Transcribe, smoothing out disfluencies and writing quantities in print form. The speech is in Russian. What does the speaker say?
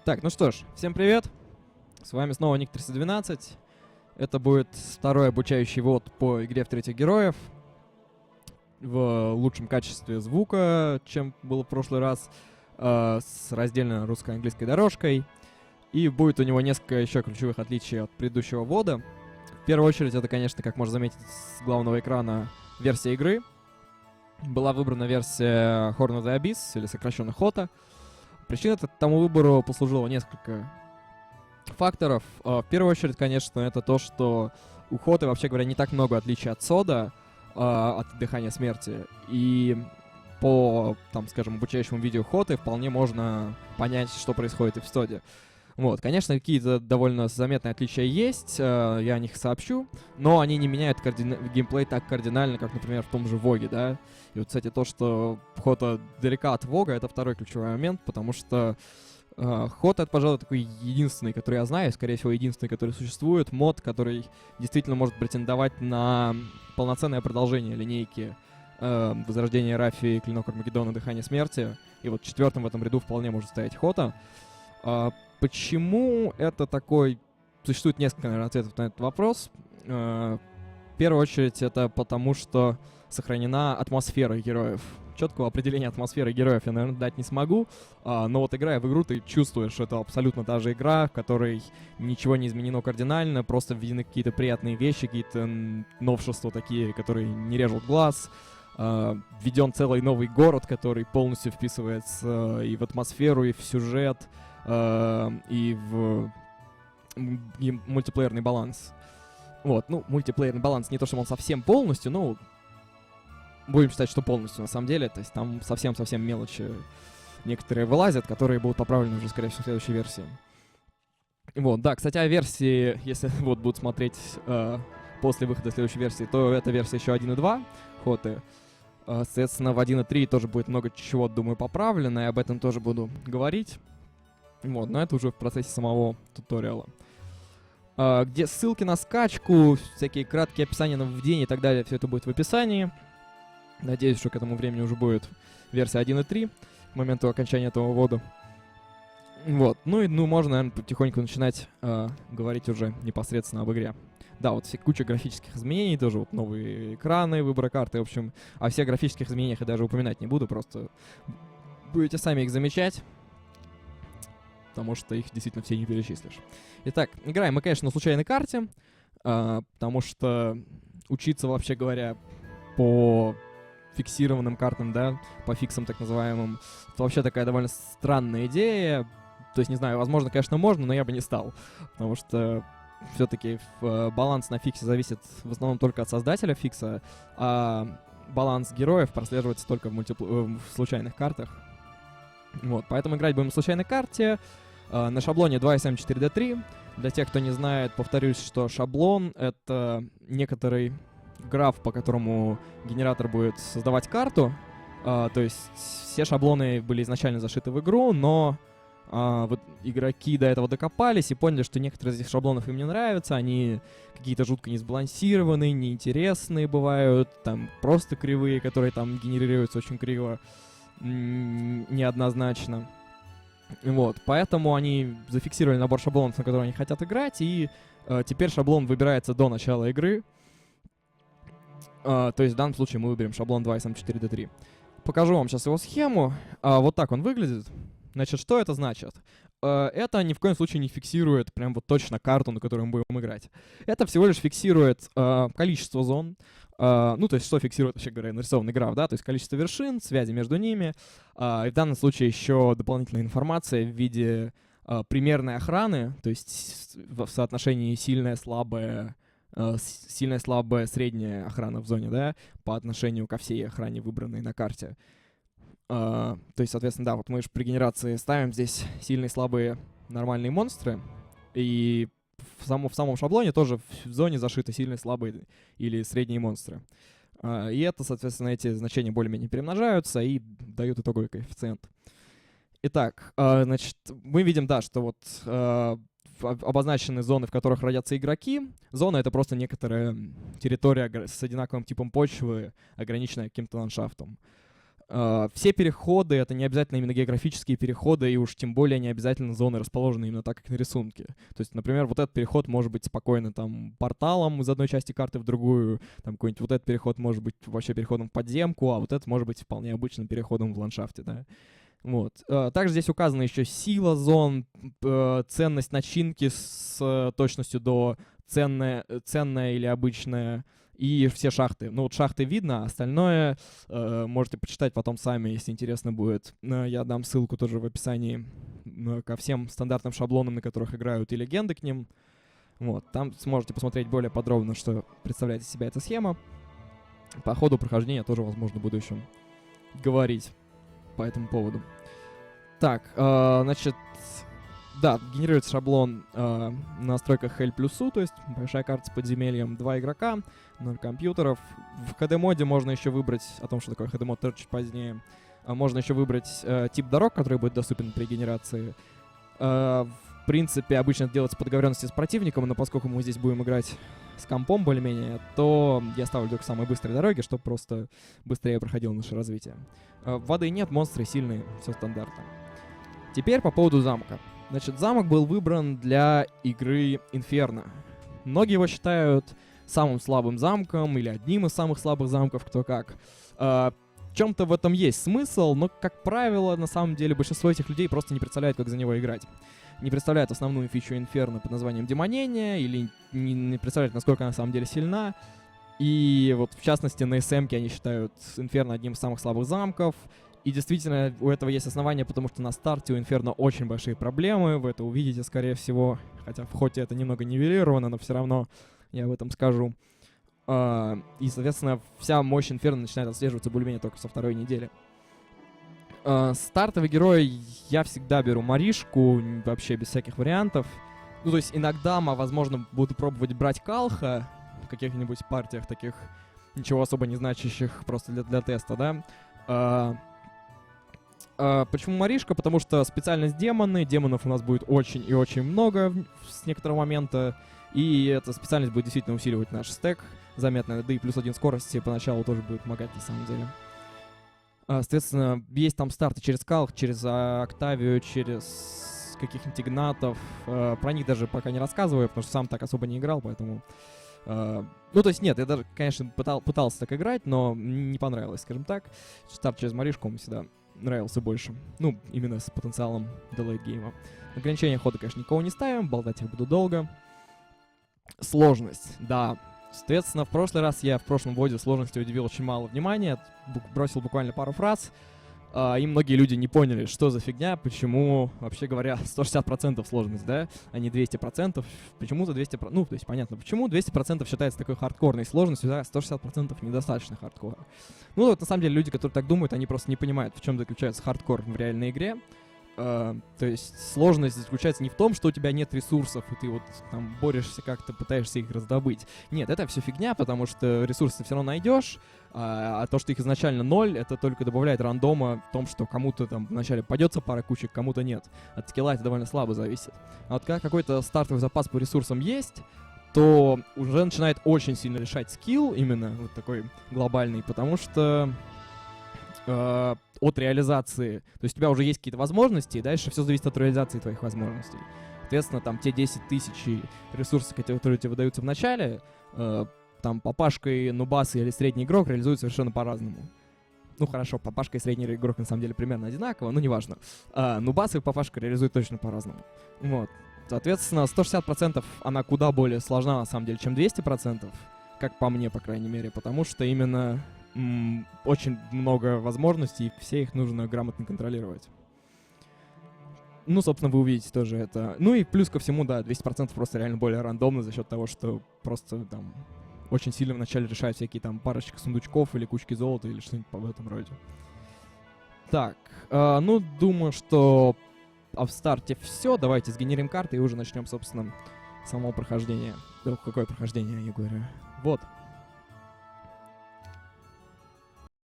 Так, ну что ж, всем привет. С вами снова Ник 312. Это будет второй обучающий ввод по игре в третьих героев в лучшем качестве звука, чем было в прошлый раз, с раздельно русско-английской дорожкой. И будет у него несколько еще ключевых отличий от предыдущего ввода. В первую очередь, это, конечно, как можно заметить с главного экрана, версия игры. Была выбрана версия Horn of the Abyss, или сокращенно HOTA. Причиной тому выбору послужило несколько факторов. В первую очередь, конечно, это то, что у HOTA, вообще говоря, не так много отличий от SODA, от Дыхания Смерти. И по, там, скажем, обучающему видео HOTA вполне можно понять, что происходит и в SODA. Вот, конечно, какие-то довольно заметные отличия есть, я о них сообщу, но они не меняют геймплей так кардинально, как, например, в том же Воге, да. И вот, кстати, то, что HOTA далека от Вога, это второй ключевой момент, потому что HOTA — это, пожалуй, такой единственный, который я знаю, скорее всего, единственный, который существует, мод, который действительно может претендовать на полноценное продолжение линейки Возрождение Рафии, Клинок Армагеддона, Дыхание Смерти. И вот четвертым в этом ряду вполне может стоять HOTA. Почему это такой... Существует несколько, наверное, ответов на этот вопрос. В первую очередь, это потому, что сохранена атмосфера героев. Четкого определения атмосферы героев я, наверное, дать не смогу, но вот играя в игру, ты чувствуешь, что это абсолютно та же игра, в которой ничего не изменено кардинально, просто введены какие-то приятные вещи, какие-то новшества такие, которые не режут глаз. Введен целый новый город, который полностью вписывается и в атмосферу, и в сюжет, и в мультиплеерный баланс. Вот, ну, мультиплеерный баланс не то, что он совсем полностью, но будем считать, что полностью на самом деле. То есть там совсем-совсем мелочи некоторые вылазят, которые будут поправлены уже, скорее всего, в следующей версии. Вот, да, кстати, о версии, если вот будут смотреть после выхода следующей версии, то это версия еще 1.2 HOTA. Соответственно, в 1.3 тоже будет много чего, думаю, поправлено, и об этом тоже буду говорить. Вот, но это уже в процессе самого туториала. Где ссылки на скачку, всякие краткие описания нововведений и так далее, все это будет в описании. Надеюсь, что к этому времени уже будет версия 1.3 к моменту окончания этого ввода. Вот, ну и можно, наверное, потихоньку начинать говорить уже непосредственно об игре. Да, вот куча графических изменений, тоже вот новые экраны, выбора карты, в общем, о всех графических изменениях я даже упоминать не буду, просто будете сами их замечать, потому что их действительно все не перечислишь. Итак, играем мы, конечно, на случайной карте, потому что учиться, вообще говоря, по фиксированным картам, да, по фиксам так называемым, это вообще такая довольно странная идея. То есть, не знаю, возможно, конечно, можно, но я бы не стал, потому что все-таки баланс на фиксе зависит в основном только от создателя фикса, а баланс героев прослеживается только в случайных картах. Вот, поэтому играть будем на случайной карте. На шаблоне 2SM4D3. Для тех, кто не знает, повторюсь, что шаблон — это некоторый граф, по которому генератор будет создавать карту. То есть все шаблоны были изначально зашиты в игру, но вот игроки до этого докопались и поняли, что некоторые из этих шаблонов им не нравятся, они какие-то жутко несбалансированные, неинтересные бывают, там просто кривые, которые там генерируются очень криво, неоднозначно. Вот, поэтому они зафиксировали набор шаблонов, на которые они хотят играть, и теперь шаблон выбирается до начала игры. То есть в данном случае мы выберем шаблон 2SM4D3. Покажу вам сейчас его схему. Вот так он выглядит. Значит, что это значит? Это ни в коем случае не фиксирует прям вот точно карту, на которую мы будем играть. Это всего лишь фиксирует количество зон. Ну, то есть что фиксирует, вообще говоря, нарисованный граф, да? То есть количество вершин, связи между ними. И в данном случае еще дополнительная информация в виде примерной охраны, то есть в соотношении сильная, слабая, средняя охрана в зоне, да, по отношению ко всей охране, выбранной на карте. То есть, соответственно, да, вот мы же при генерации ставим здесь сильные, слабые, нормальные монстры, и в самом шаблоне тоже в зоне зашиты сильные, слабые или средние монстры. И это, соответственно, эти значения более-менее перемножаются и дают итоговый коэффициент. Итак, значит, мы видим, да, что вот обозначены зоны, в которых родятся игроки. Зона — это просто некоторая территория с одинаковым типом почвы, ограниченная каким-то ландшафтом. Все переходы — это не обязательно именно географические переходы, и уж тем более не обязательно зоны расположены именно так, как на рисунке. То есть, например, вот этот переход может быть спокойно там порталом из одной части карты в другую, там какой-нибудь вот этот переход может быть вообще переходом в подземку, а вот этот может быть вполне обычным переходом в ландшафте, да. Вот. Также здесь указана еще сила зон, ценность начинки с точностью до ценная или обычная, и все шахты. Ну вот шахты видно, а остальное можете почитать потом сами, если интересно будет. Я дам ссылку тоже в описании ко всем стандартным шаблонам, на которых играют, и легенды к ним. Вот, там сможете посмотреть более подробно, что представляет из себя эта схема. По ходу прохождения тоже, возможно, в будущем говорить по этому поводу. Так, значит, да, генерируется шаблон на настройках L+, то есть большая карта с подземельем, 2 игрока, 0 компьютеров. В HD-моде можно еще выбрать, о том, что такое HD-мод, тоже чуть позднее, можно еще выбрать тип дорог, который будет доступен при генерации. В принципе, обычно это делается по договоренности с противником, но поскольку мы здесь будем играть с компом более-менее, то я ставлю только самые быстрые дороги, чтобы просто быстрее проходило наше развитие. Воды нет, монстры сильные, все стандартно. Теперь по поводу замка. Значит, замок был выбран для игры Инферно. Многие его считают самым слабым замком или одним из самых слабых замков, кто как. В чем-то в этом есть смысл, но, как правило, на самом деле большинство этих людей просто не представляет, как за него играть. Не представляют основную фичу Инферно под названием Демонение, или не представляют, насколько она на самом деле сильна. И вот, в частности, на SM-ке они считают Инферно одним из самых слабых замков. И действительно, у этого есть основания, потому что на старте у Инферно очень большие проблемы. Вы это увидите, скорее всего. Хотя в ходе это немного нивелировано, но все равно я об этом скажу. И, соответственно, вся мощь Инферно начинает отслеживаться более-менее только со второй недели. Стартовый герой я всегда беру Маришку, вообще без всяких вариантов. Ну, то есть иногда, возможно, буду пробовать брать Калха в каких-нибудь партиях таких, ничего особо не значащих, просто для теста, да. Почему Маришка? Потому что специальность демоны. Демонов у нас будет очень и очень много с некоторого момента. И эта специальность будет действительно усиливать наш стек заметно. Да и +1 скорости поначалу тоже будет помогать на самом деле. Соответственно, есть там старты через Калх, через Октавию, через каких-нибудь Игнатов. Про них даже пока не рассказываю, потому что сам так особо не играл, поэтому... Ну, то есть нет, я даже, конечно, пытался так играть, но не понравилось, скажем так. Старт через Маришку мне всегда нравился больше. Ну, именно с потенциалом delayed гейма. Ограничения хода, конечно, никого не ставим, болтать их буду долго. Сложность, да. Соответственно, в прошлый раз я в прошлом вводе сложности уделил очень мало внимания, бросил буквально пару фраз, и многие люди не поняли, что за фигня, почему, вообще говоря, 160% сложность, да, а не 200%. Почему-то 200%, ну, то есть понятно, почему 200% считается такой хардкорной сложностью, да, 160% недостаточно хардкора. Ну, вот на самом деле люди, которые так думают, они просто не понимают, в чем заключается хардкор в реальной игре. То есть сложность заключается не в том, что у тебя нет ресурсов, и ты вот там борешься как-то, пытаешься их раздобыть. Нет, это все фигня, потому что ресурсы ты все равно найдешь, а то, что их изначально 0, это только добавляет рандома в том, что кому-то там вначале пойдется пара кучек, кому-то нет. От скилла это довольно слабо зависит. А вот когда какой-то стартовый запас по ресурсам есть, то уже начинает очень сильно решать скилл, именно вот такой глобальный, потому что... от реализации. То есть у тебя уже есть какие-то возможности, и дальше все зависит от реализации твоих возможностей. Соответственно, там те 10 тысяч ресурсов, которые тебе выдаются в начале, там папашка и нубас или средний игрок реализуют совершенно по-разному. Ну хорошо, папашка и средний игрок на самом деле примерно одинаково, но неважно. Нубас и папашка реализуют точно по-разному. Вот. Соответственно, 160% она куда более сложна на самом деле, чем 200%, как по мне, по крайней мере, потому что именно очень много возможностей, и все их нужно грамотно контролировать. Ну, собственно, вы увидите тоже это. Ну и плюс ко всему, да, 200% просто реально более рандомно за счет того, что просто там очень сильно вначале решают всякие там парочка сундучков или кучки золота или что-нибудь в этом роде. Так, ну, думаю, что в старте все. Давайте сгенерим карты и уже начнем, собственно, само прохождение. Какое прохождение, я говорю? Вот.